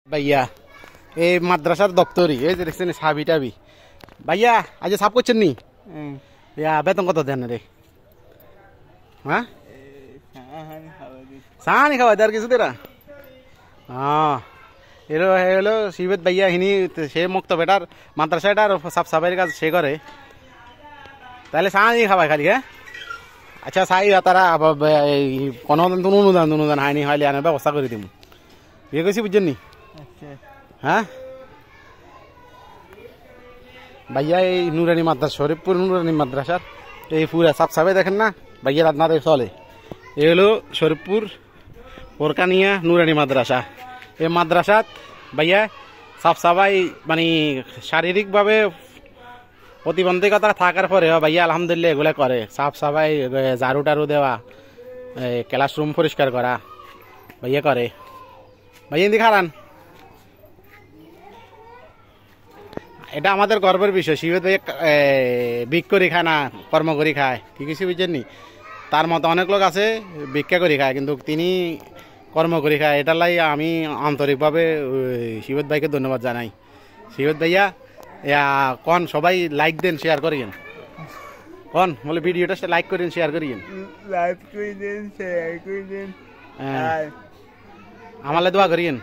ভাইয়া এই মাদ্রাসার দপ্তরি এই যে দেখছেন সাবি টাবি ভাইয়া আজ সাপ করছেন নি বেতন কত দেন রে হ্যাঁ সাহানি খাওয়া আর কিছু দেরা হ্যাঁ এলো হলো শিবেত ভাইয়া হিনি সে মুক্ত বেটার মাদ্রাসা এটার সাফ সাফাইয়ের কাজ সে করে তাহলে সাহানি খাওয়াই খালি হ্যাঁ আচ্ছা সাই তারা কোনো অনুদান হয়নি হয়লে আনার ব্যবস্থা করে দিব বিয়ে করছি বুঝছেন নি হ্যাঁ ভাইয়া এই নুরানি মাদ্রাসা শরীফপুর নুরানি মাদ্রাসার এই পুরা সাফ সাফাই দেখেন না ভাইয়া আপনার চলে এ হলো শরীফপুর পোরকানিয়া নুরানি মাদ্রাসা এই মাদ্রাসাত ভাইয়া সাফ সাফাই মানে শারীরিকভাবে প্রতিবন্ধকতা থাকার পরেও ভাইয়া আলহামদুলিল্লাহ এগুলো করে সাফ সাফাই ঝাড়ু টাড়ু দেওয়া ক্লাসরুম পরিষ্কার করা ভাইয়া করে ভাইয়া এদিকে খারান এটা আমাদের গর্বের বিষয় শিবেত ভাই ভিক করি খায় না কর্ম করি খায় কি কিছু বুঝছেন নি তার মতো অনেক লোক আছে ভিক্ষা করি খায় কিন্তু তিনি কর্ম করি খায় এটার লাই আমি আন্তরিকভাবে শিবেত ভাইকে ধন্যবাদ জানাই শিবেত ভাইয়া কন সবাই লাইক দেন শেয়ার করিয়েন কন বলে ভিডিওটা লাইক করেন শেয়ার করিয়েন আমালে দোয়া করিয়েন